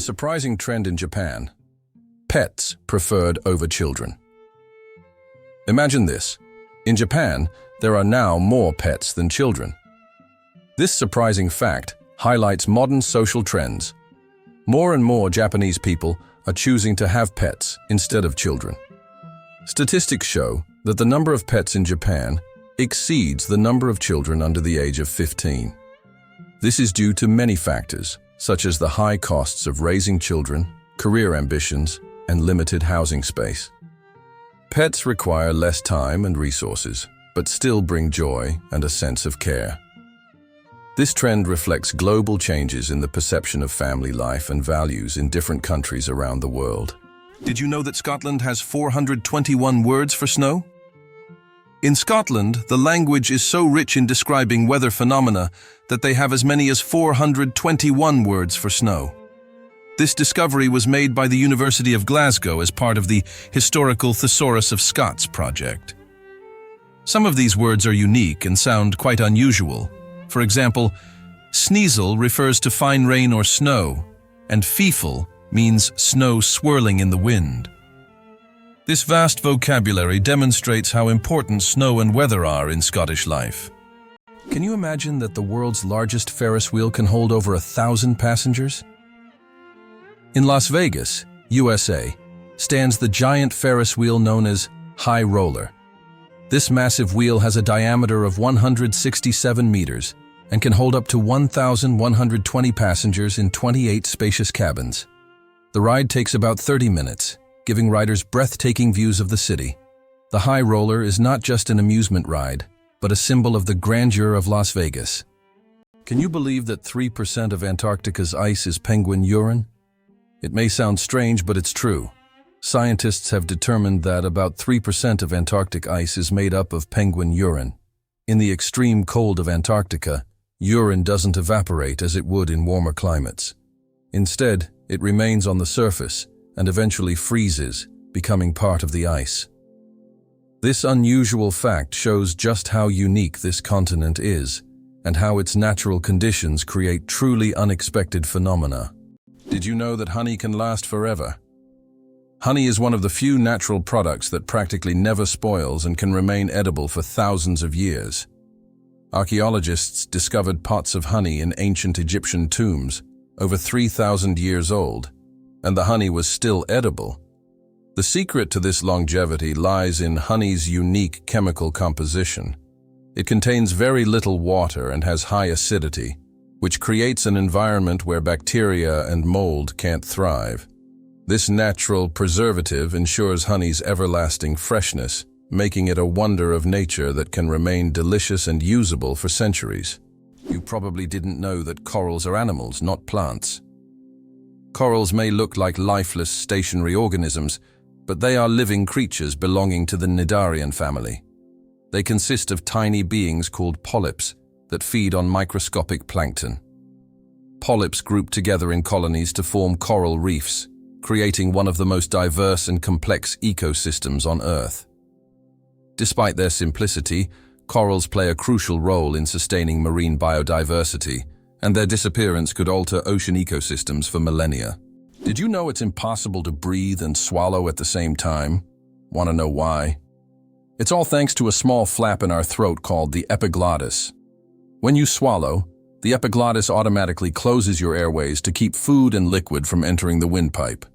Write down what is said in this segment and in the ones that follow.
a surprising trend in Japan. Pets preferred over children. Imagine this. In Japan, there are now more pets than children. This surprising fact highlights modern social trends. More and more Japanese people are choosing to have pets instead of children. Statistics show that the number of pets in Japan exceeds the number of children under the age of 15. This is due to many factors, such as the high costs of raising children, career ambitions, and limited housing space. Pets require less time and resources, but still bring joy and a sense of care. This trend reflects global changes in the perception of family life and values in different countries around the world. Did you know that Scotland has 421 words for snow? In Scotland, the language is so rich in describing weather phenomena that they have as many as 421 words for snow. This discovery was made by the University of Glasgow as part of the Historical Thesaurus of Scots project. Some of these words are unique and sound quite unusual. For example, sneezel refers to fine rain or snow, and feefle means snow swirling in the wind. This vast vocabulary demonstrates how important snow and weather are in Scottish life. Can you imagine that the world's largest Ferris wheel can hold over 1,000 passengers? In Las Vegas, USA, stands the giant Ferris wheel known as High Roller. This massive wheel has a diameter of 167 meters and can hold up to 1,120 passengers in 28 spacious cabins. The ride takes about 30 minutes, giving riders breathtaking views of the city. The High Roller is not just an amusement ride, but a symbol of the grandeur of Las Vegas. Can you believe that 3% of Antarctica's ice is penguin urine? It may sound strange, but it's true. Scientists have determined that about 3% of Antarctic ice is made up of penguin urine. In the extreme cold of Antarctica, urine doesn't evaporate as it would in warmer climates. Instead, it remains on the surface and eventually freezes, becoming part of the ice. This unusual fact shows just how unique this continent is and how its natural conditions create truly unexpected phenomena. Did you know that honey can last forever? Honey is one of the few natural products that practically never spoils and can remain edible for thousands of years. Archaeologists discovered pots of honey in ancient Egyptian tombs, over 3,000 years old, and the honey was still edible. The secret to this longevity lies in honey's unique chemical composition. It contains very little water and has high acidity, which creates an environment where bacteria and mold can't thrive. This natural preservative ensures honey's everlasting freshness, making it a wonder of nature that can remain delicious and usable for centuries. You probably didn't know that corals are animals, not plants. Corals may look like lifeless, stationary organisms, but they are living creatures belonging to the Cnidarian family. They consist of tiny beings called polyps that feed on microscopic plankton. Polyps group together in colonies to form coral reefs, creating one of the most diverse and complex ecosystems on Earth. Despite their simplicity, corals play a crucial role in sustaining marine biodiversity, and their disappearance could alter ocean ecosystems for millennia. Did you know it's impossible to breathe and swallow at the same time? Want to know why? It's all thanks to a small flap in our throat called the epiglottis. When you swallow, the epiglottis automatically closes your airways to keep food and liquid from entering the windpipe.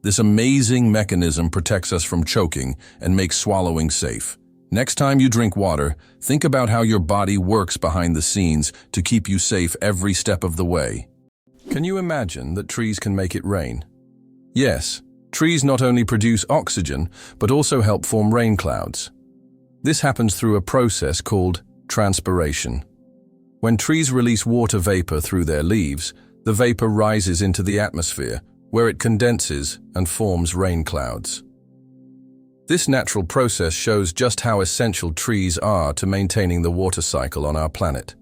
This amazing mechanism protects us from choking and makes swallowing safe. Next time you drink water, think about how your body works behind the scenes to keep you safe every step of the way. Can you imagine that trees can make it rain? Yes, trees not only produce oxygen, but also help form rain clouds. This happens through a process called transpiration. When trees release water vapor through their leaves, the vapor rises into the atmosphere, where it condenses and forms rain clouds. This natural process shows just how essential trees are to maintaining the water cycle on our planet.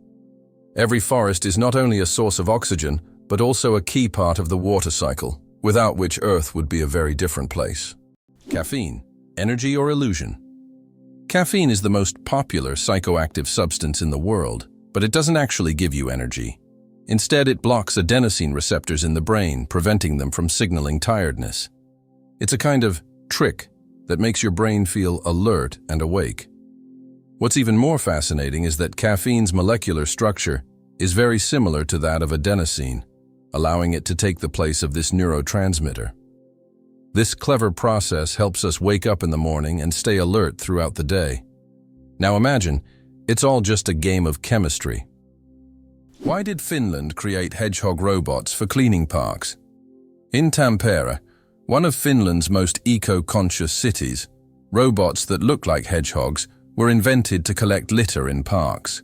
Every forest is not only a source of oxygen, but also a key part of the water cycle, without which Earth would be a very different place. Caffeine, energy or illusion? Caffeine is the most popular psychoactive substance in the world, but it doesn't actually give you energy. Instead, it blocks adenosine receptors in the brain, preventing them from signaling tiredness. It's a kind of trick that makes your brain feel alert and awake. What's even more fascinating is that caffeine's molecular structure is very similar to that of adenosine, allowing it to take the place of this neurotransmitter. This clever process helps us wake up in the morning and stay alert throughout the day. Now imagine, it's all just a game of chemistry. Why did Finland create hedgehog robots for cleaning parks? In Tampere, one of Finland's most eco-conscious cities, robots that look like hedgehogs were invented to collect litter in parks.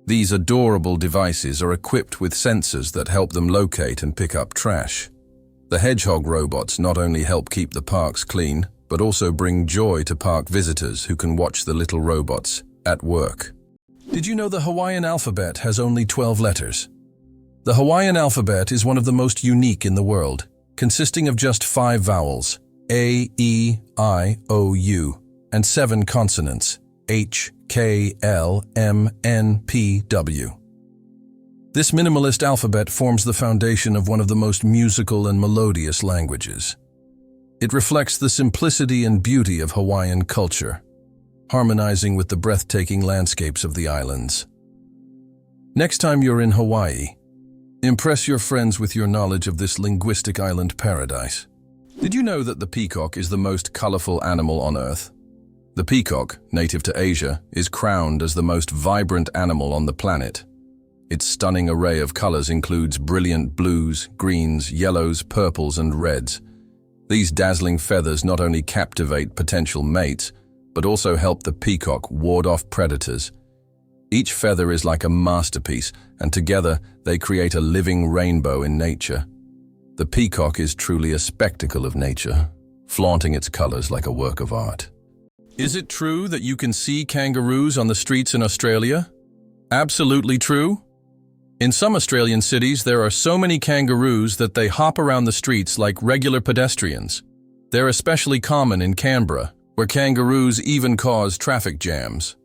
These adorable devices are equipped with sensors that help them locate and pick up trash. The hedgehog robots not only help keep the parks clean, but also bring joy to park visitors who can watch the little robots at work. Did you know the Hawaiian alphabet has only 12 letters? The Hawaiian alphabet is one of the most unique in the world, consisting of just 5 vowels, A, E, I, O, U, and 7 consonants, H, K, L, M, N, P, W. This minimalist alphabet forms the foundation of one of the most musical and melodious languages. It reflects the simplicity and beauty of Hawaiian culture, harmonizing with the breathtaking landscapes of the islands. Next time you're in Hawaii, impress your friends with your knowledge of this linguistic island paradise. Did you know that the peacock is the most colorful animal on Earth? The peacock, native to Asia, is crowned as the most vibrant animal on the planet. Its stunning array of colors includes brilliant blues, greens, yellows, purples, and reds. These dazzling feathers not only captivate potential mates, but also help the peacock ward off predators. Each feather is like a masterpiece, and together they create a living rainbow in nature. The peacock is truly a spectacle of nature, flaunting its colors like a work of art. Is it true that you can see kangaroos on the streets in Australia? Absolutely true. In some Australian cities, there are so many kangaroos that they hop around the streets like regular pedestrians. They're especially common in Canberra, where kangaroos even cause traffic jams.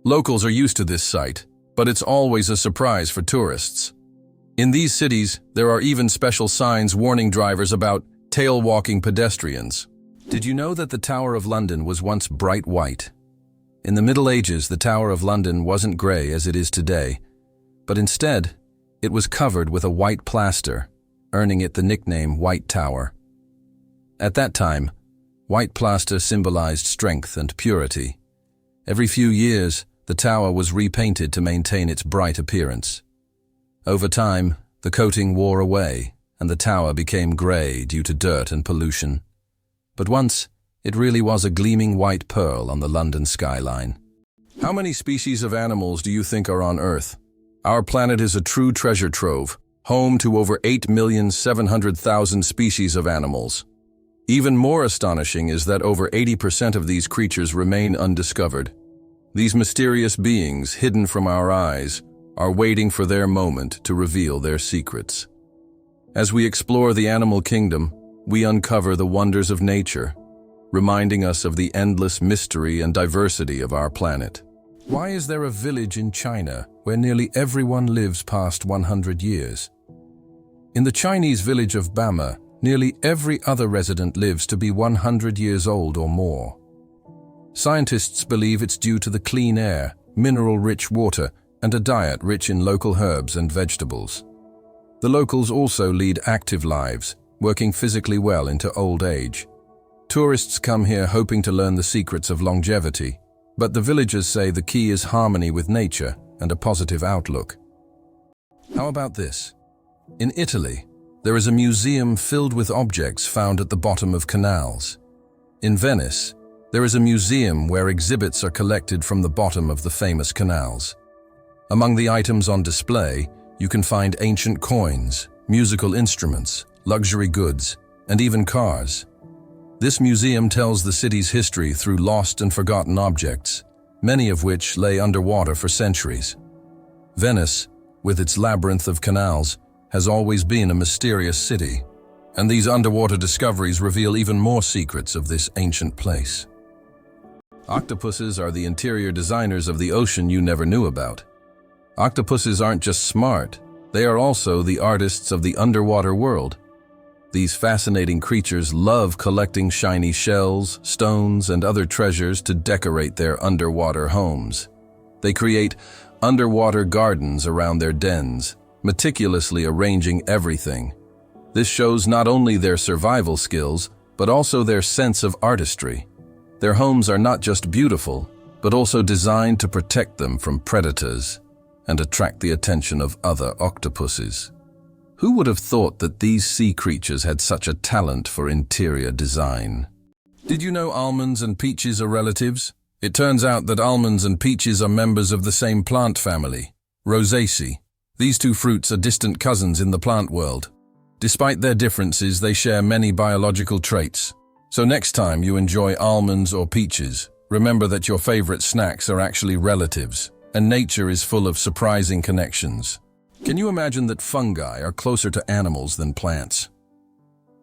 Locals are used to this sight, but it's always a surprise for tourists. In these cities, there are even special signs warning drivers about tail-walking pedestrians. Did you know that the Tower of London was once bright white? In the Middle Ages, the Tower of London wasn't grey as it is today, but instead, it was covered with a white plaster, earning it the nickname White Tower. At that time, white plaster symbolized strength and purity. Every few years, the tower was repainted to maintain its bright appearance. Over time, the coating wore away, and the tower became grey due to dirt and pollution. But once, it really was a gleaming white pearl on the London skyline. How many species of animals do you think are on Earth? Our planet is a true treasure trove, home to over 8,700,000 species of animals. Even more astonishing is that over 80% of these creatures remain undiscovered. These mysterious beings, hidden from our eyes, are waiting for their moment to reveal their secrets. As we explore the animal kingdom, we uncover the wonders of nature, reminding us of the endless mystery and diversity of our planet. Why is there a village in China where nearly everyone lives past 100 years? In the Chinese village of Bama, nearly every other resident lives to be 100 years old or more. Scientists believe it's due to the clean air, mineral-rich water, and a diet rich in local herbs and vegetables. The locals also lead active lives, working physically well into old age. Tourists come here hoping to learn the secrets of longevity, but the villagers say the key is harmony with nature and a positive outlook. How about this? In Italy, there is a museum filled with objects found at the bottom of canals. In Venice, there is a museum where exhibits are collected from the bottom of the famous canals. Among the items on display, you can find ancient coins, musical instruments, luxury goods, and even cars. This museum tells the city's history through lost and forgotten objects, many of which lay underwater for centuries. Venice, with its labyrinth of canals, has always been a mysterious city, and these underwater discoveries reveal even more secrets of this ancient place. Octopuses are the interior designers of the ocean you never knew about. Octopuses aren't just smart, They are also the artists of the underwater world. These fascinating creatures love collecting shiny shells, stones, and other treasures to decorate their underwater homes. They create underwater gardens around their dens, meticulously arranging everything. This shows not only their survival skills, but also their sense of artistry. Their homes are not just beautiful, but also designed to protect them from predators and attract the attention of other octopuses. Who would have thought that these sea creatures had such a talent for interior design? Did you know almonds and peaches are relatives? It turns out that almonds and peaches are members of the same plant family, Rosaceae. These two fruits are distant cousins in the plant world. Despite their differences, they share many biological traits. So next time you enjoy almonds or peaches, remember that your favorite snacks are actually relatives, and nature is full of surprising connections. Can you imagine that fungi are closer to animals than plants?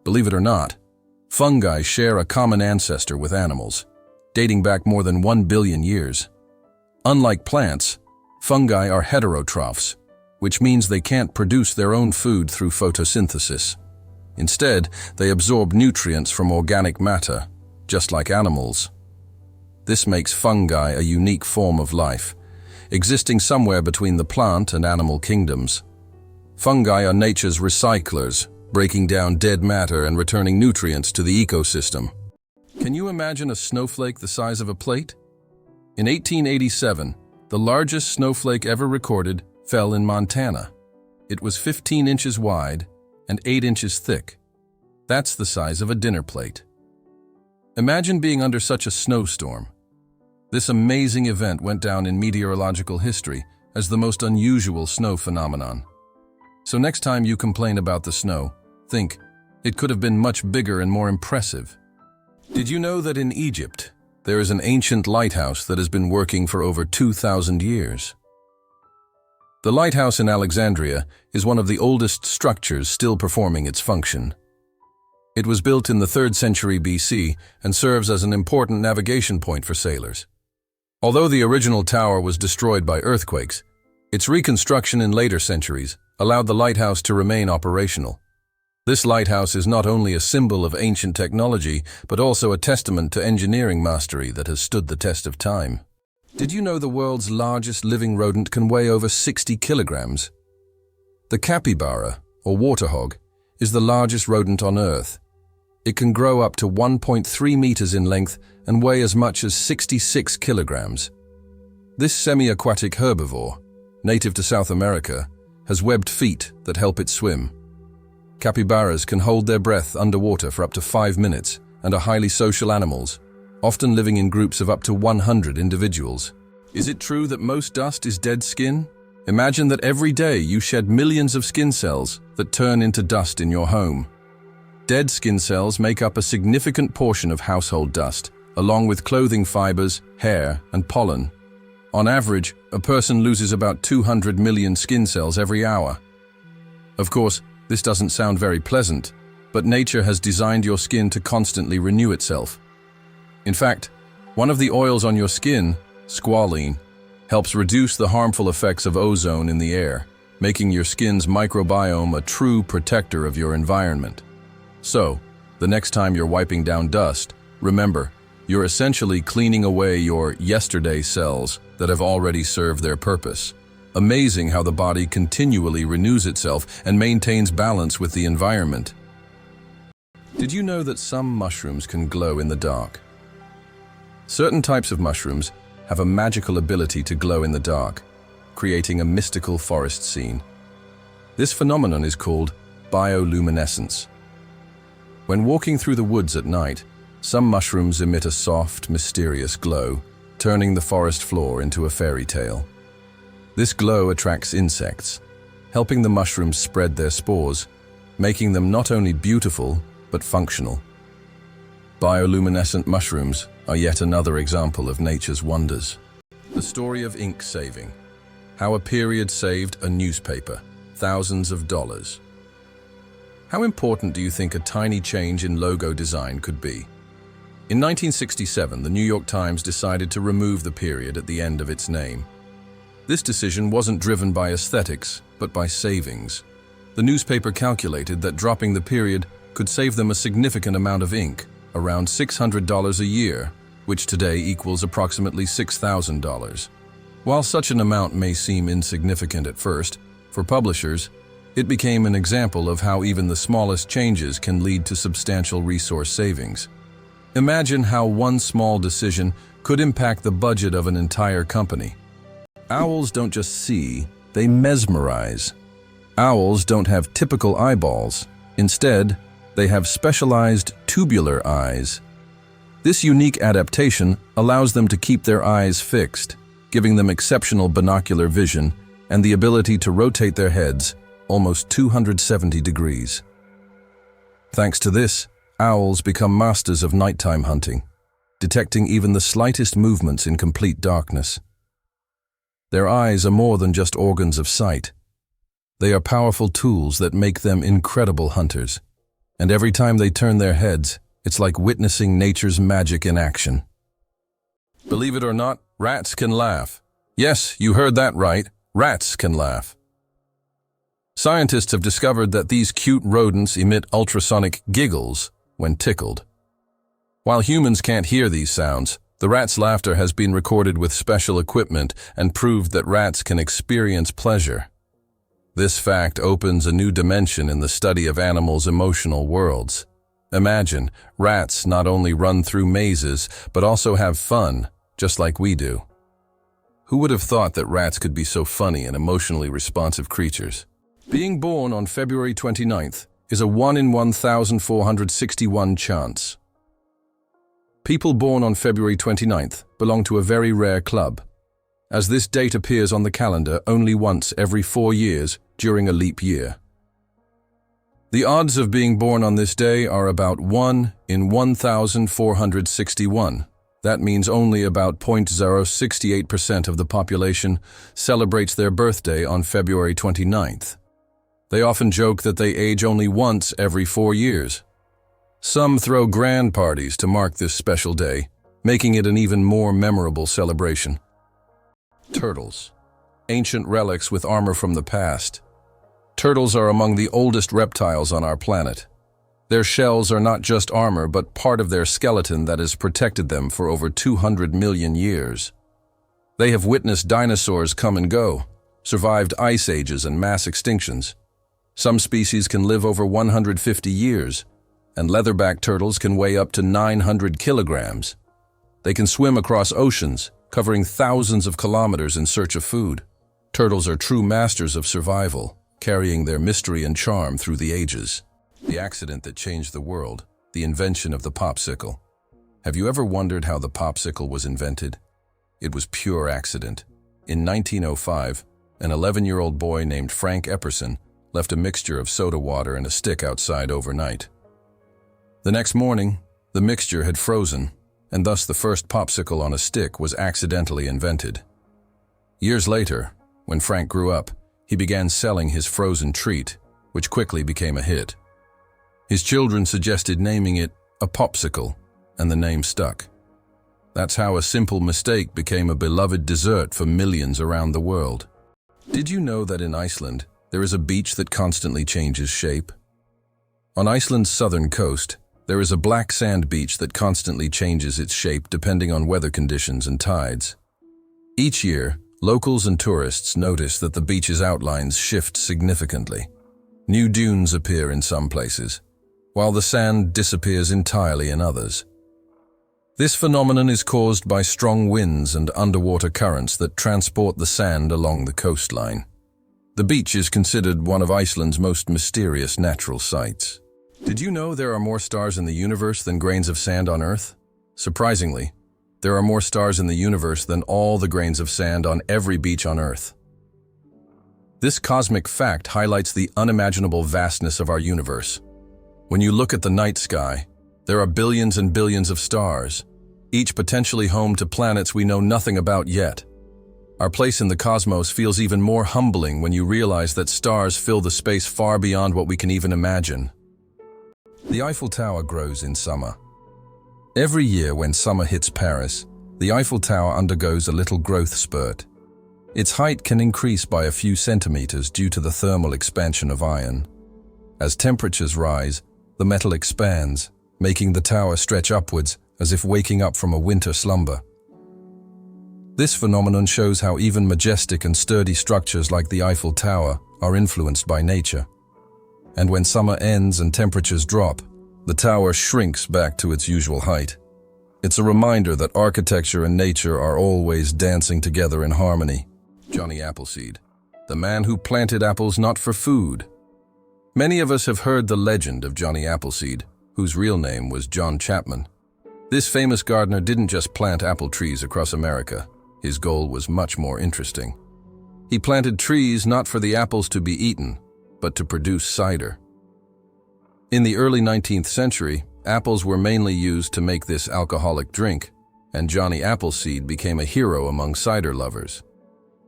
Believe it or not, fungi share a common ancestor with animals, dating back more than 1 billion years. Unlike plants, fungi are heterotrophs, which means they can't produce their own food through photosynthesis. Instead, they absorb nutrients from organic matter, just like animals. This makes fungi a unique form of life, existing somewhere between the plant and animal kingdoms. Fungi are nature's recyclers, breaking down dead matter and returning nutrients to the ecosystem. Can you imagine a snowflake the size of a plate? In 1887, the largest snowflake ever recorded fell in Montana. It was 15 inches wide and 8 inches thick. That's the size of a dinner plate. Imagine being under such a snowstorm. This amazing event went down in meteorological history as the most unusual snow phenomenon. So next time you complain about the snow, think, it could have been much bigger and more impressive. Did you know that in Egypt, there is an ancient lighthouse that has been working for over 2,000 years? The lighthouse in Alexandria is one of the oldest structures still performing its function. It was built in the 3rd century BC and serves as an important navigation point for sailors. Although the original tower was destroyed by earthquakes, its reconstruction in later centuries allowed the lighthouse to remain operational. This lighthouse is not only a symbol of ancient technology, but also a testament to engineering mastery that has stood the test of time. Did you know the world's largest living rodent can weigh over 60 kilograms? The capybara, or warthog, is the largest rodent on Earth. It can grow up to 1.3 meters in length and weigh as much as 66 kilograms. This semi-aquatic herbivore, native to South America, has webbed feet that help it swim. Capybaras can hold their breath underwater for up to 5 minutes and are highly social animals, often living in groups of up to 100 individuals. Is it true that most dust is dead skin? Imagine that every day you shed millions of skin cells that turn into dust in your home. Dead skin cells make up a significant portion of household dust, along with clothing fibers, hair, and pollen. On average, a person loses about 200 million skin cells every hour. Of course, this doesn't sound very pleasant, but nature has designed your skin to constantly renew itself. In fact, one of the oils on your skin, squalene, helps reduce the harmful effects of ozone in the air, making your skin's microbiome a true protector of your environment. So, the next time you're wiping down dust, remember, you're essentially cleaning away your yesterday cells that have already served their purpose. Amazing how the body continually renews itself and maintains balance with the environment. Did you know that some mushrooms can glow in the dark? Certain types of mushrooms have a magical ability to glow in the dark, creating a mystical forest scene. This phenomenon is called bioluminescence. When walking through the woods at night, some mushrooms emit a soft, mysterious glow, turning the forest floor into a fairy tale. This glow attracts insects, helping the mushrooms spread their spores, making them not only beautiful, but functional. Bioluminescent mushrooms are yet another example of nature's wonders. The story of ink saving. How a period saved a newspaper thousands of dollars. How important do you think a tiny change in logo design could be? In 1967, the New York Times decided to remove the period at the end of its name. This decision wasn't driven by aesthetics, but by savings. The newspaper calculated that dropping the period could save them a significant amount of ink, around $600 a year, which today equals approximately $6,000. While such an amount may seem insignificant at first, for publishers, it became an example of how even the smallest changes can lead to substantial resource savings. Imagine how one small decision could impact the budget of an entire company. Owls don't just see, they mesmerize. Owls don't have typical eyeballs. Instead, they have specialized tubular eyes. This unique adaptation allows them to keep their eyes fixed, giving them exceptional binocular vision and the ability to rotate their heads almost 270 degrees. Thanks to this, owls become masters of nighttime hunting, detecting even the slightest movements in complete darkness. Their eyes are more than just organs of sight. They are powerful tools that make them incredible hunters. And every time they turn their heads, it's like witnessing nature's magic in action. Believe it or not, rats can laugh. Yes, you heard that right. Rats can laugh. Scientists have discovered that these cute rodents emit ultrasonic giggles when tickled. While humans can't hear these sounds, the rat's laughter has been recorded with special equipment and proved that rats can experience pleasure. This fact opens a new dimension in the study of animals' emotional worlds. Imagine, rats not only run through mazes, but also have fun, just like we do. Who would have thought that rats could be so funny and emotionally responsive creatures? Being born on February 29th is a 1 in 1,461 chance. People born on February 29th belong to a very rare club, as this date appears on the calendar only once every 4 years during a leap year. The odds of being born on this day are about 1 in 1,461. That means only about 0.068% of the population celebrates their birthday on February 29th. They often joke that they age only once every 4 years. Some throw grand parties to mark this special day, making it an even more memorable celebration. Turtles. Ancient relics with armor from the past. Turtles are among the oldest reptiles on our planet. Their shells are not just armor, but part of their skeleton that has protected them for over 200 million years. They have witnessed dinosaurs come and go, survived ice ages and mass extinctions. Some species can live over 150 years, and leatherback turtles can weigh up to 900 kilograms. They can swim across oceans, covering thousands of kilometers in search of food. Turtles are true masters of survival, carrying their mystery and charm through the ages. The accident that changed the world, the invention of the popsicle. Have you ever wondered how the popsicle was invented? It was pure accident. In 1905, an 11-year-old boy named Frank Epperson left a mixture of soda water and a stick outside overnight. The next morning, the mixture had frozen, and thus the first popsicle on a stick was accidentally invented. Years later, when Frank grew up, he began selling his frozen treat, which quickly became a hit. His children suggested naming it a popsicle, and the name stuck. That's how a simple mistake became a beloved dessert for millions around the world. Did you know that in Iceland, there is a beach that constantly changes shape? On Iceland's southern coast, there is a black sand beach that constantly changes its shape depending on weather conditions and tides. Each year, locals and tourists notice that the beach's outlines shift significantly. New dunes appear in some places, while the sand disappears entirely in others. This phenomenon is caused by strong winds and underwater currents that transport the sand along the coastline. The beach is considered one of Iceland's most mysterious natural sights. Did you know there are more stars in the universe than grains of sand on Earth? Surprisingly, there are more stars in the universe than all the grains of sand on every beach on Earth. This cosmic fact highlights the unimaginable vastness of our universe. When you look at the night sky, there are billions and billions of stars, each potentially home to planets we know nothing about yet. Our place in the cosmos feels even more humbling when you realize that stars fill the space far beyond what we can even imagine. The Eiffel Tower grows in summer. Every year when summer hits Paris, the Eiffel Tower undergoes a little growth spurt. Its height can increase by a few centimeters due to the thermal expansion of iron. As temperatures rise, the metal expands, making the tower stretch upwards as if waking up from a winter slumber. This phenomenon shows how even majestic and sturdy structures like the Eiffel Tower are influenced by nature. And when summer ends and temperatures drop, the tower shrinks back to its usual height. It's a reminder that architecture and nature are always dancing together in harmony. Johnny Appleseed, the man who planted apples not for food. Many of us have heard the legend of Johnny Appleseed, whose real name was John Chapman. This famous gardener didn't just plant apple trees across America. His goal was much more interesting. He planted trees not for the apples to be eaten, but to produce cider. In the early 19th century, apples were mainly used to make this alcoholic drink, and Johnny Appleseed became a hero among cider lovers.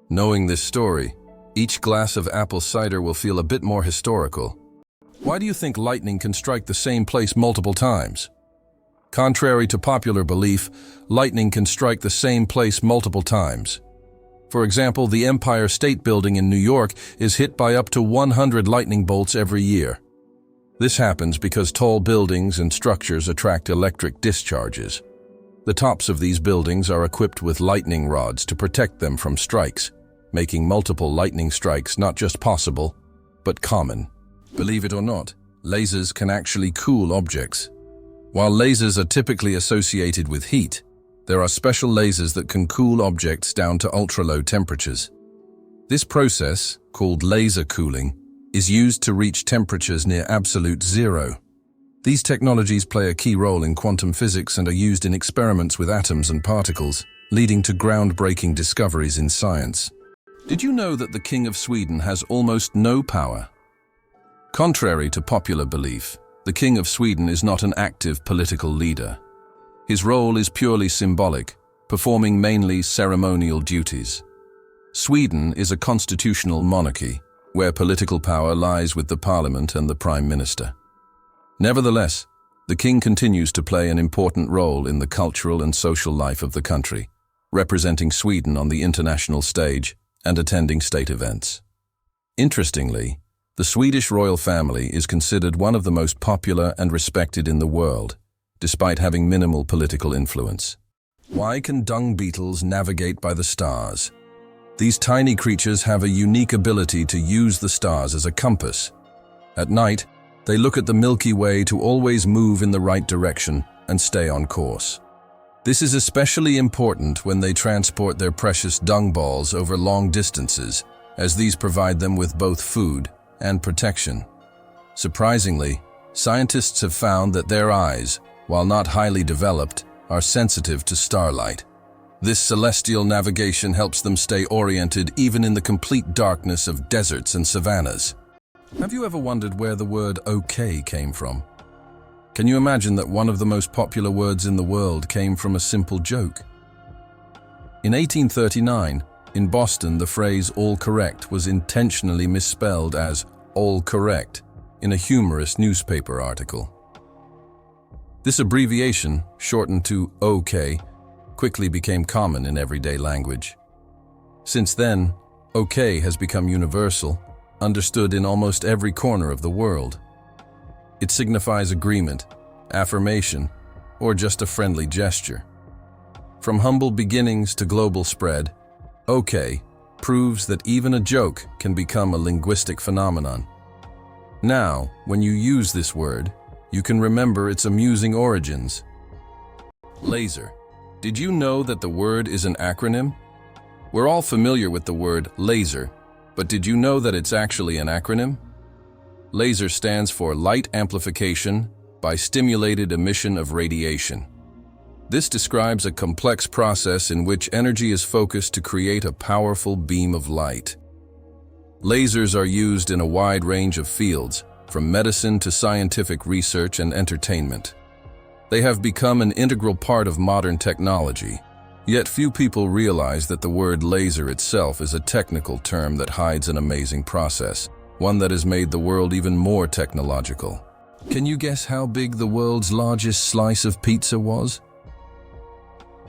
Knowing this story, each glass of apple cider will feel a bit more historical. Why do you think lightning can strike the same place multiple times? Contrary to popular belief, lightning can strike the same place multiple times. For example, the Empire State Building in New York is hit by up to 100 lightning bolts every year. This happens because tall buildings and structures attract electric discharges. The tops of these buildings are equipped with lightning rods to protect them from strikes, making multiple lightning strikes not just possible, but common. Believe it or not, lasers can actually cool objects. While lasers are typically associated with heat, there are special lasers that can cool objects down to ultra-low temperatures. This process, called laser cooling, is used to reach temperatures near absolute zero. These technologies play a key role in quantum physics and are used in experiments with atoms and particles, leading to groundbreaking discoveries in science. Did you know that the King of Sweden has almost no power? Contrary to popular belief, the King of Sweden is not an active political leader. His role is purely symbolic, performing mainly ceremonial duties. Sweden is a constitutional monarchy, where political power lies with the parliament and the prime minister. Nevertheless, the king continues to play an important role in the cultural and social life of the country, representing Sweden on the international stage and attending state events. Interestingly, the Swedish royal family is considered one of the most popular and respected in the world, despite having minimal political influence. Why can dung beetles navigate by the stars? These tiny creatures have a unique ability to use the stars as a compass. At night, they look at the Milky Way to always move in the right direction and stay on course. This is especially important when they transport their precious dung balls over long distances, as these provide them with both food and protection. Surprisingly, scientists have found that their eyes, while not highly developed, are sensitive to starlight. This celestial navigation helps them stay oriented even in the complete darkness of deserts and savannas. Have you ever wondered where the word okay came from? Can you imagine that one of the most popular words in the world came from a simple joke? In 1839, in Boston, the phrase all correct was intentionally misspelled as all correct in a humorous newspaper article. This abbreviation, shortened to OK, quickly became common in everyday language. Since then, OK has become universal, understood in almost every corner of the world. It signifies agreement, affirmation, or just a friendly gesture. From humble beginnings to global spread, OK proves that even a joke can become a linguistic phenomenon. Now, when you use this word, you can remember its amusing origins. Laser. Did you know that the word is an acronym? We're all familiar with the word laser, but did you know that it's actually an acronym? Laser stands for light amplification by stimulated emission of radiation. This describes a complex process in which energy is focused to create a powerful beam of light. Lasers are used in a wide range of fields, from medicine to scientific research and entertainment. They have become an integral part of modern technology, yet few people realize that the word laser itself is a technical term that hides an amazing process, one that has made the world even more technological. Can you guess how big the world's largest slice of pizza was?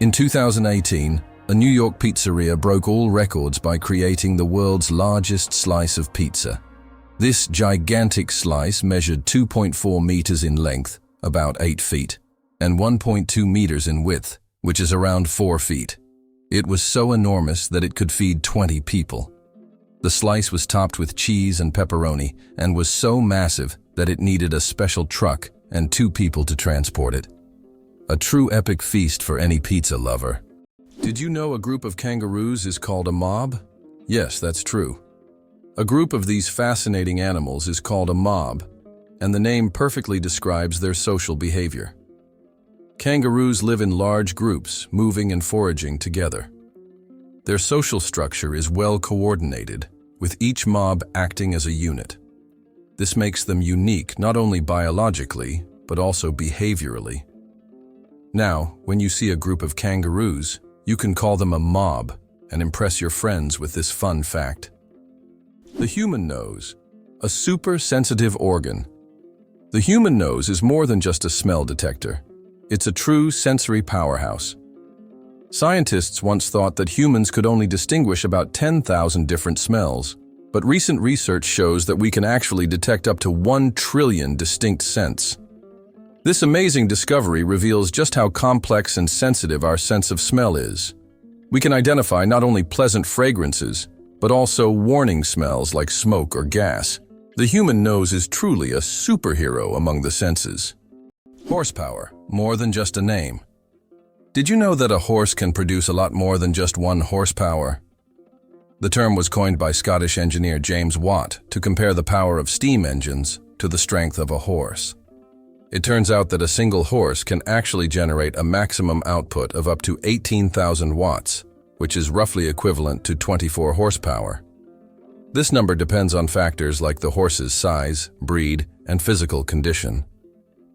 In 2018, a New York pizzeria broke all records by creating the world's largest slice of pizza. This gigantic slice measured 2.4 meters in length, about 8 feet, and 1.2 meters in width, which is around 4 feet. It was so enormous that it could feed 20 people. The slice was topped with cheese and pepperoni and was so massive that it needed a special truck and 2 people to transport it. A true epic feast for any pizza lover. Did you know a group of kangaroos is called a mob? Yes, that's true. A group of these fascinating animals is called a mob, and the name perfectly describes their social behavior. Kangaroos live in large groups, moving and foraging together. Their social structure is well coordinated, with each mob acting as a unit. This makes them unique not only biologically, but also behaviorally. Now, when you see a group of kangaroos, you can call them a mob and impress your friends with this fun fact. The human nose, a super sensitive organ. The human nose is more than just a smell detector. It's a true sensory powerhouse. Scientists once thought that humans could only distinguish about 10,000 different smells, but recent research shows that we can actually detect up to 1 trillion distinct scents. This amazing discovery reveals just how complex and sensitive our sense of smell is. We can identify not only pleasant fragrances, but also warning smells like smoke or gas. The human nose is truly a superhero among the senses. Horsepower, more than just a name. Did you know that a horse can produce a lot more than just 1 horsepower? The term was coined by Scottish engineer James Watt to compare the power of steam engines to the strength of a horse. It turns out that a single horse can actually generate a maximum output of up to 18,000 watts, which is roughly equivalent to 24 horsepower. This number depends on factors like the horse's size, breed, and physical condition.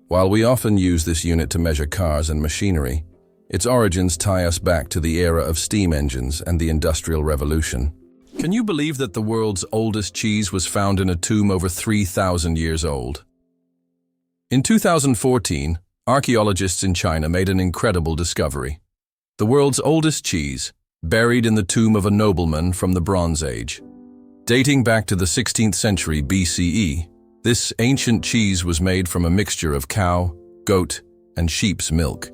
While we often use this unit to measure cars and machinery, its origins tie us back to the era of steam engines and the Industrial Revolution. Can you believe that the world's oldest cheese was found in a tomb over 3,000 years old? In 2014, archaeologists in China made an incredible discovery. The world's oldest cheese, buried in the tomb of a nobleman from the Bronze Age. Dating back to the 16th century BCE, this ancient cheese was made from a mixture of cow, goat, and sheep's milk.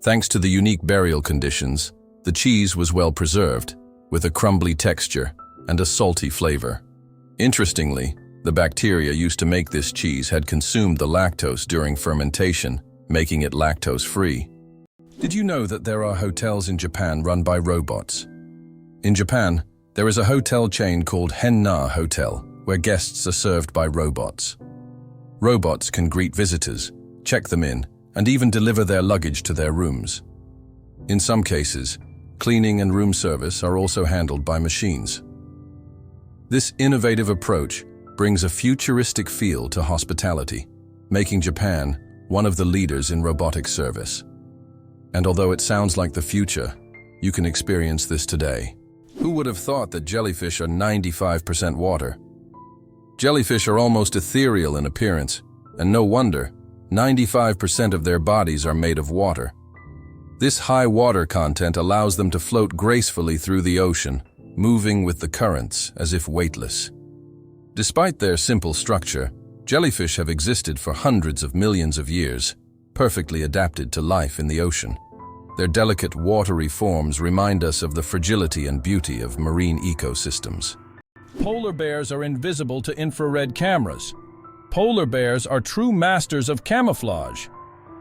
Thanks to the unique burial conditions, the cheese was well preserved, with a crumbly texture and a salty flavor. Interestingly, the bacteria used to make this cheese had consumed the lactose during fermentation, making it lactose-free. Did you know that there are hotels in Japan run by robots? In Japan, there is a hotel chain called Henna Hotel, where guests are served by robots. Robots can greet visitors, check them in, and even deliver their luggage to their rooms. In some cases, cleaning and room service are also handled by machines. This innovative approach brings a futuristic feel to hospitality, making Japan one of the leaders in robotic service. And although it sounds like the future, you can experience this today. Who would have thought that jellyfish are 95% water? Jellyfish are almost ethereal in appearance, and no wonder, 95% of their bodies are made of water. This high water content allows them to float gracefully through the ocean, moving with the currents as if weightless. Despite their simple structure, jellyfish have existed for hundreds of millions of years, perfectly adapted to life in the ocean. Their delicate watery forms remind us of the fragility and beauty of marine ecosystems. Polar bears are invisible to infrared cameras. Polar bears are true masters of camouflage.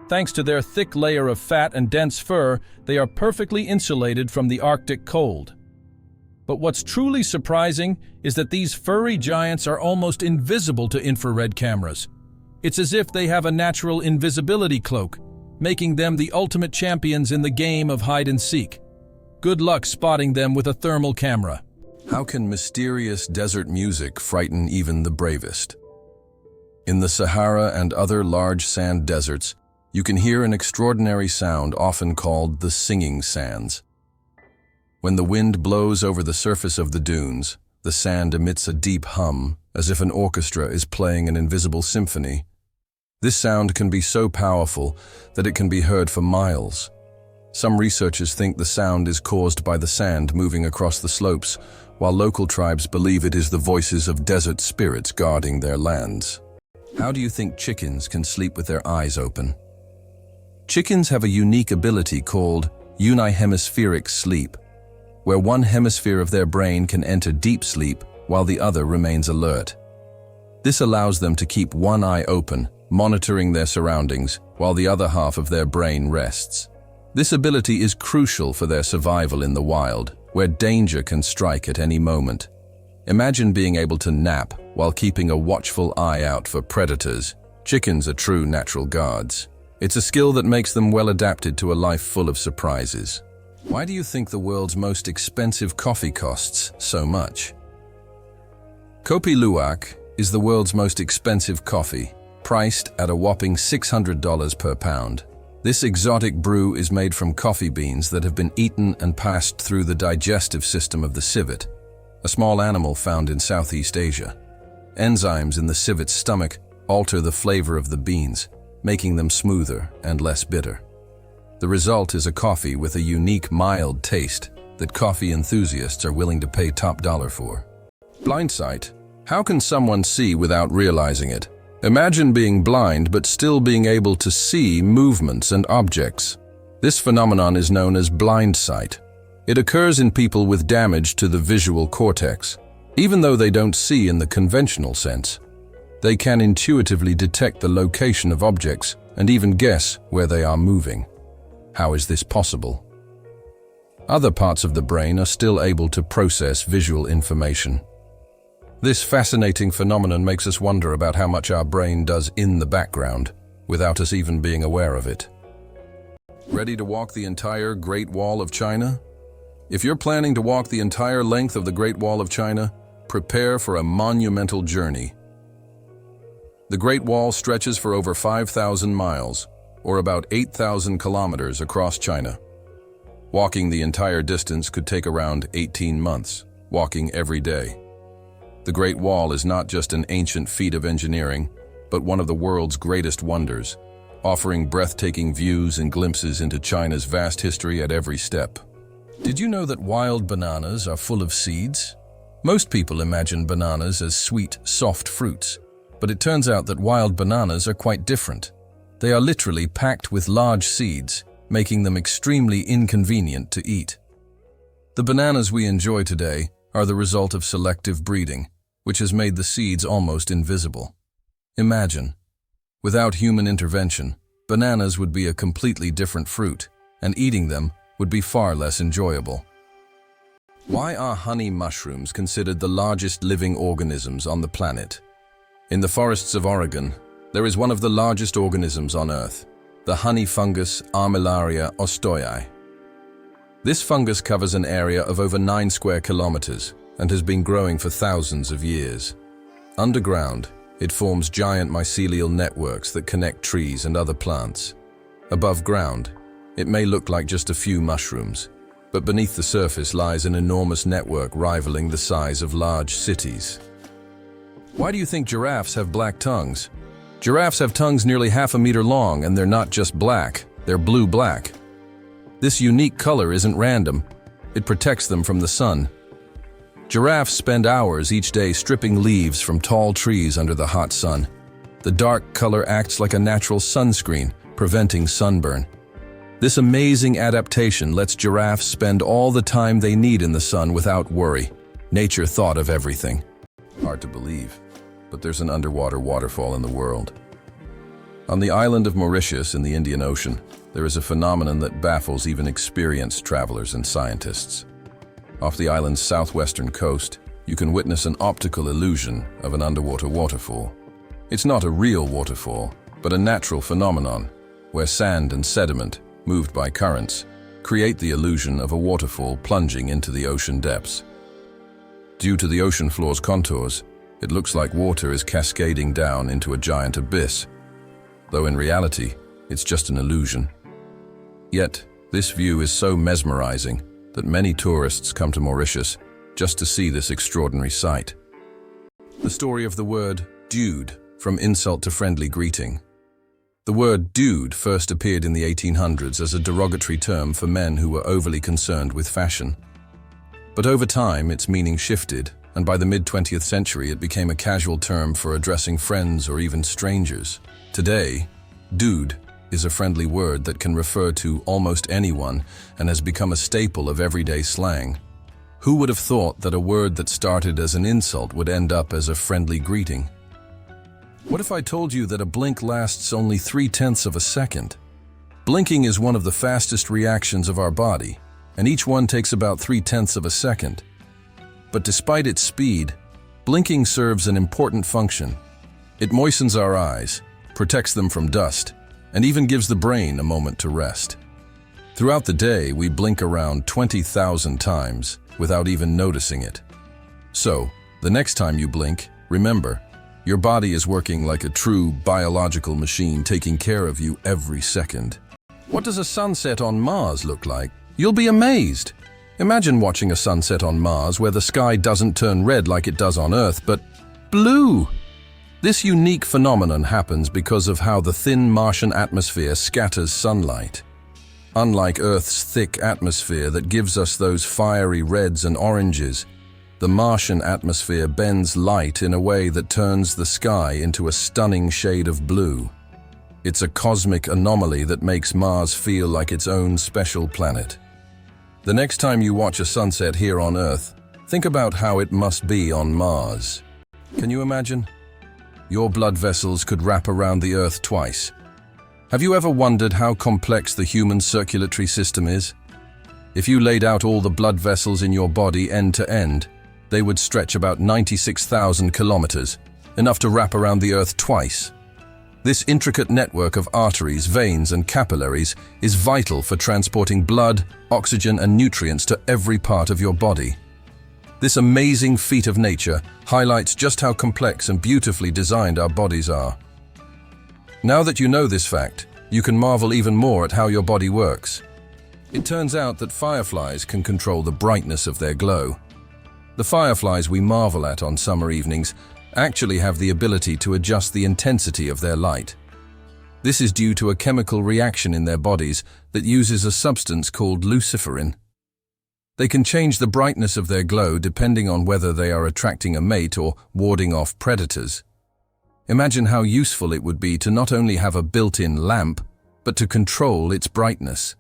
Thanks to their thick layer of fat and dense fur, they are perfectly insulated from the Arctic cold. But what's truly surprising is that these furry giants are almost invisible to infrared cameras. It's as if they have a natural invisibility cloak, making them the ultimate champions in the game of hide and seek. Good luck spotting them with a thermal camera. How can mysterious desert music frighten even the bravest? In the Sahara and other large sand deserts, you can hear an extraordinary sound often called the singing sands. When the wind blows over the surface of the dunes, the sand emits a deep hum, as if an orchestra is playing an invisible symphony. This sound can be so powerful that it can be heard for miles. Some researchers think the sound is caused by the sand moving across the slopes, while local tribes believe it is the voices of desert spirits guarding their lands. How do you think chickens can sleep with their eyes open? Chickens have a unique ability called unihemispheric sleep, where one hemisphere of their brain can enter deep sleep while the other remains alert. This allows them to keep one eye open, monitoring their surroundings, while the other half of their brain rests. This ability is crucial for their survival in the wild, where danger can strike at any moment. Imagine being able to nap while keeping a watchful eye out for predators. Chickens are true natural guards. It's a skill that makes them well adapted to a life full of surprises. Why do you think the world's most expensive coffee costs so much? Kopi Luwak is the world's most expensive coffee, priced at a whopping $600 per pound. This exotic brew is made from coffee beans that have been eaten and passed through the digestive system of the civet, a small animal found in Southeast Asia. Enzymes in the civet's stomach alter the flavor of the beans, making them smoother and less bitter. The result is a coffee with a unique, mild taste that coffee enthusiasts are willing to pay top dollar for. Blindsight. How can someone see without realizing it? Imagine being blind but still being able to see movements and objects. This phenomenon is known as blindsight. It occurs in people with damage to the visual cortex. Even though they don't see in the conventional sense, they can intuitively detect the location of objects and even guess where they are moving. How is this possible? Other parts of the brain are still able to process visual information. This fascinating phenomenon makes us wonder about how much our brain does in the background, without us even being aware of it. Ready to walk the entire Great Wall of China? If you're planning to walk the entire length of the Great Wall of China, prepare for a monumental journey. The Great Wall stretches for over 5,000 miles, or about 8,000 kilometers across China. Walking the entire distance could take around 18 months, walking every day. The Great Wall is not just an ancient feat of engineering, but one of the world's greatest wonders, offering breathtaking views and glimpses into China's vast history at every step. Did you know that wild bananas are full of seeds? Most people imagine bananas as sweet, soft fruits, but it turns out that wild bananas are quite different. They are literally packed with large seeds, making them extremely inconvenient to eat. The bananas we enjoy today are the result of selective breeding, which has made the seeds almost invisible. Imagine, without human intervention, bananas would be a completely different fruit, and eating them would be far less enjoyable. Why are honey mushrooms considered the largest living organisms on the planet? In the forests of Oregon, there is one of the largest organisms on Earth, the honey fungus Armillaria ostoi. This fungus covers an area of over 9 square kilometers and has been growing for thousands of years. Underground, it forms giant mycelial networks that connect trees and other plants. Above ground, it may look like just a few mushrooms, but beneath the surface lies an enormous network rivaling the size of large cities. Why do you think giraffes have black tongues? Giraffes have tongues nearly half a meter long, and they're not just black, they're blue-black. This unique color isn't random. It protects them from the sun. Giraffes spend hours each day stripping leaves from tall trees under the hot sun. The dark color acts like a natural sunscreen, preventing sunburn. This amazing adaptation lets giraffes spend all the time they need in the sun without worry. Nature thought of everything. Hard to believe, but there's an underwater waterfall in the world. On the island of Mauritius in the Indian Ocean, there is a phenomenon that baffles even experienced travelers and scientists. Off the island's southwestern coast, you can witness an optical illusion of an underwater waterfall. It's not a real waterfall, but a natural phenomenon, where sand and sediment, moved by currents, create the illusion of a waterfall plunging into the ocean depths. Due to the ocean floor's contours, it looks like water is cascading down into a giant abyss, though in reality, it's just an illusion. Yet, this view is so mesmerizing that many tourists come to Mauritius just to see this extraordinary sight. The story of the word dude, from insult to friendly greeting. The word dude first appeared in the 1800s as a derogatory term for men who were overly concerned with fashion. But over time, its meaning shifted, and by the mid-20th century, it became a casual term for addressing friends or even strangers. Today, dude is a friendly word that can refer to almost anyone and has become a staple of everyday slang. Who would have thought that a word that started as an insult would end up as a friendly greeting? What if I told you that a blink lasts only 0.3 of a second? Blinking is one of the fastest reactions of our body, and each one takes about 0.3 of a second. But despite its speed, blinking serves an important function. It moistens our eyes, protects them from dust, and even gives the brain a moment to rest. Throughout the day, we blink around 20,000 times without even noticing it. So, the next time you blink, remember, your body is working like a true biological machine, taking care of you every second. What does a sunset on Mars look like? You'll be amazed. Imagine watching a sunset on Mars where the sky doesn't turn red like it does on Earth, but blue. This unique phenomenon happens because of how the thin Martian atmosphere scatters sunlight. Unlike Earth's thick atmosphere that gives us those fiery reds and oranges, the Martian atmosphere bends light in a way that turns the sky into a stunning shade of blue. It's a cosmic anomaly that makes Mars feel like its own special planet. The next time you watch a sunset here on Earth, think about how it must be on Mars. Can you imagine? Your blood vessels could wrap around the Earth twice. Have you ever wondered how complex the human circulatory system is? If you laid out all the blood vessels in your body end to end, they would stretch about 96,000 kilometers, enough to wrap around the Earth twice. This intricate network of arteries, veins, and capillaries is vital for transporting blood, oxygen, and nutrients to every part of your body. This amazing feat of nature highlights just how complex and beautifully designed our bodies are. Now that you know this fact, you can marvel even more at how your body works. It turns out that fireflies can control the brightness of their glow. The fireflies we marvel at on summer evenings actually have the ability to adjust the intensity of their light. This is due to a chemical reaction in their bodies that uses a substance called luciferin. They can change the brightness of their glow depending on whether they are attracting a mate or warding off predators. Imagine how useful it would be to not only have a built-in lamp, but to control its brightness.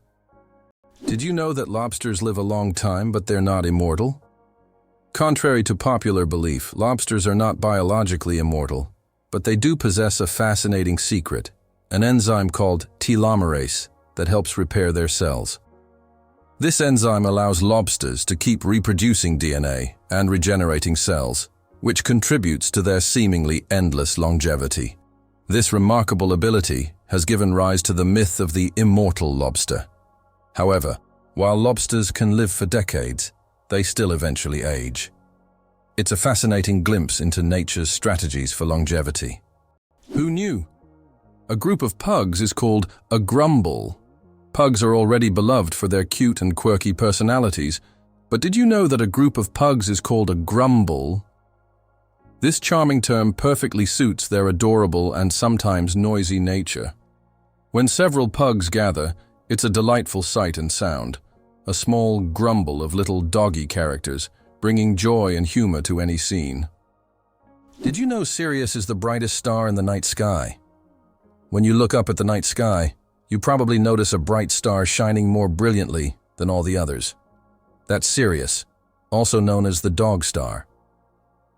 Did you know that lobsters live a long time, but they're not immortal? Contrary to popular belief, lobsters are not biologically immortal, but they do possess a fascinating secret, an enzyme called telomerase that helps repair their cells. This enzyme allows lobsters to keep reproducing DNA and regenerating cells, which contributes to their seemingly endless longevity. This remarkable ability has given rise to the myth of the immortal lobster. However, while lobsters can live for decades, they still eventually age. It's a fascinating glimpse into nature's strategies for longevity. Who knew? A group of pugs is called a grumble. Pugs are already beloved for their cute and quirky personalities, but did you know that a group of pugs is called a grumble? This charming term perfectly suits their adorable and sometimes noisy nature. When several pugs gather, it's a delightful sight and sound. A small grumble of little doggy characters, bringing joy and humor to any scene. Did you know Sirius is the brightest star in the night sky? When you look up at the night sky, you probably notice a bright star shining more brilliantly than all the others. That's Sirius, also known as the dog star.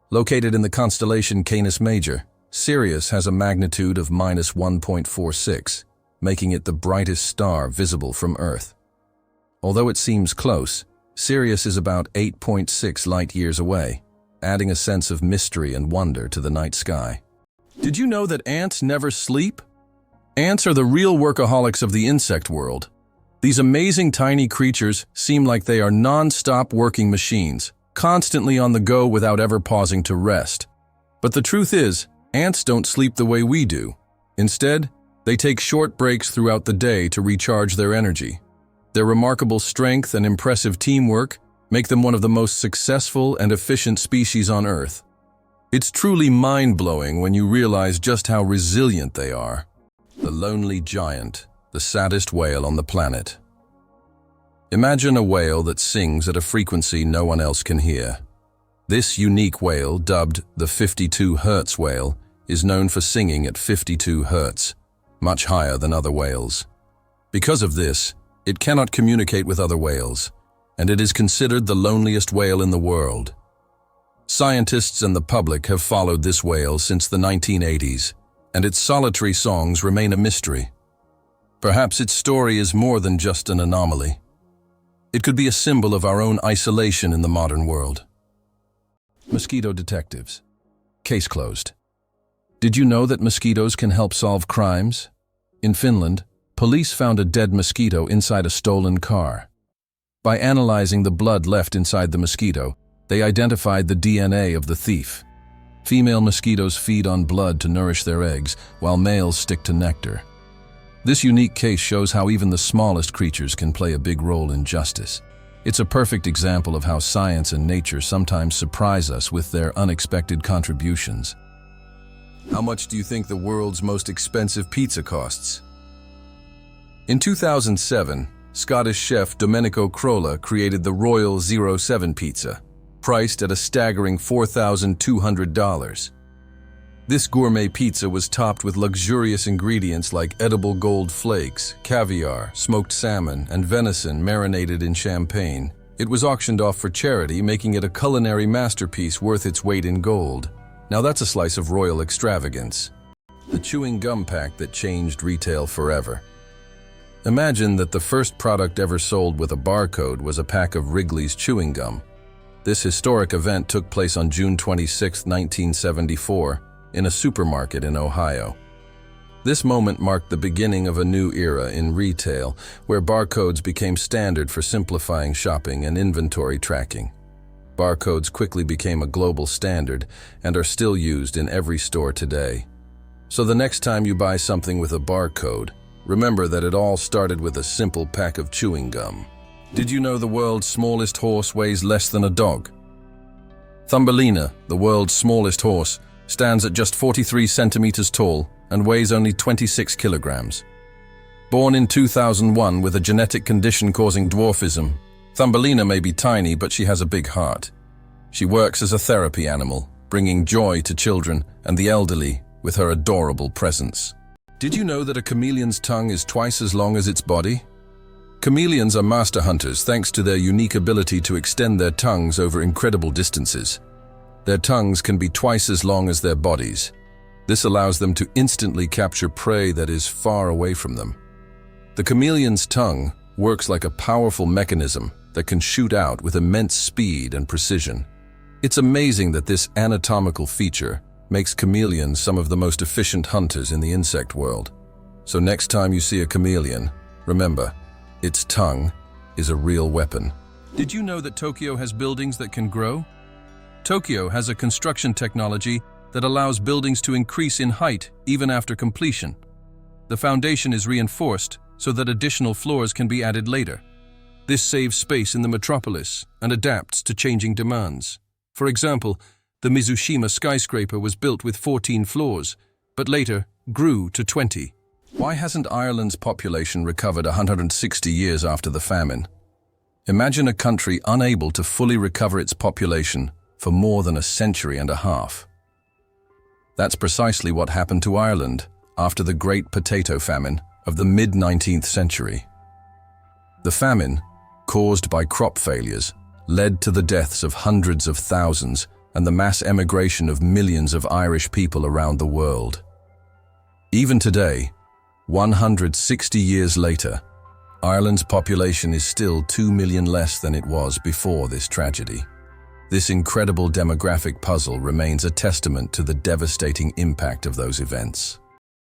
Located in the constellation Canis Major, Sirius has a magnitude of -1.46, making it the brightest star visible from Earth. Although it seems close, Sirius is about 8.6 light-years away, adding a sense of mystery and wonder to the night sky. Did you know that ants never sleep? Ants are the real workaholics of the insect world. These amazing tiny creatures seem like they are non-stop working machines, constantly on the go without ever pausing to rest. But the truth is, ants don't sleep the way we do. Instead, they take short breaks throughout the day to recharge their energy. Their remarkable strength and impressive teamwork make them one of the most successful and efficient species on Earth. It's truly mind-blowing when you realize just how resilient they are. The lonely giant, the saddest whale on the planet. Imagine a whale that sings at a frequency no one else can hear. This unique whale, dubbed the 52 Hz whale, is known for singing at 52 Hz, much higher than other whales. Because of this, it cannot communicate with other whales, and it is considered the loneliest whale in the world. Scientists and the public have followed this whale since the 1980s, and its solitary songs remain a mystery. Perhaps its story is more than just an anomaly. It could be a symbol of our own isolation in the modern world. Mosquito detectives. Case closed. Did you know that mosquitoes can help solve crimes? In Finland, police found a dead mosquito inside a stolen car. By analyzing the blood left inside the mosquito, they identified the DNA of the thief. Female mosquitoes feed on blood to nourish their eggs, while males stick to nectar. This unique case shows how even the smallest creatures can play a big role in justice. It's a perfect example of how science and nature sometimes surprise us with their unexpected contributions. How much do you think the world's most expensive pizza costs? In 2007, Scottish chef Domenico Crolla created the Royal 07 pizza, priced at a staggering $4,200. This gourmet pizza was topped with luxurious ingredients like edible gold flakes, caviar, smoked salmon, and venison marinated in champagne. It was auctioned off for charity, making it a culinary masterpiece worth its weight in gold. Now that's a slice of royal extravagance. The chewing gum pack that changed retail forever. Imagine that the first product ever sold with a barcode was a pack of Wrigley's chewing gum. This historic event took place on June 26, 1974, in a supermarket in Ohio. This moment marked the beginning of a new era in retail, where barcodes became standard for simplifying shopping and inventory tracking. Barcodes quickly became a global standard and are still used in every store today. So the next time you buy something with a barcode, remember that it all started with a simple pack of chewing gum. Did you know the world's smallest horse weighs less than a dog? Thumbelina, the world's smallest horse, stands at just 43 centimeters tall and weighs only 26 kilograms. Born in 2001 with a genetic condition causing dwarfism, Thumbelina may be tiny, but she has a big heart. She works as a therapy animal, bringing joy to children and the elderly with her adorable presence. Did you know that a chameleon's tongue is twice as long as its body? Chameleons are master hunters thanks to their unique ability to extend their tongues over incredible distances. Their tongues can be twice as long as their bodies. This allows them to instantly capture prey that is far away from them. The chameleon's tongue works like a powerful mechanism that can shoot out with immense speed and precision. It's amazing that this anatomical feature makes chameleons some of the most efficient hunters in the insect world. So next time you see a chameleon, remember, its tongue is a real weapon. Did you know that Tokyo has buildings that can grow? Tokyo has a construction technology that allows buildings to increase in height even after completion. The foundation is reinforced so that additional floors can be added later. This saves space in the metropolis and adapts to changing demands. For example, the Mizushima skyscraper was built with 14 floors, but later grew to 20. Why hasn't Ireland's population recovered 160 years after the famine? Imagine a country unable to fully recover its population for more than a century and a half. That's precisely what happened to Ireland after the Great Potato Famine of the mid-19th century. The famine, caused by crop failures, led to the deaths of hundreds of thousands and the mass emigration of millions of Irish people around the world. Even today, 160 years later, Ireland's population is still 2 million less than it was before this tragedy. This incredible demographic puzzle remains a testament to the devastating impact of those events.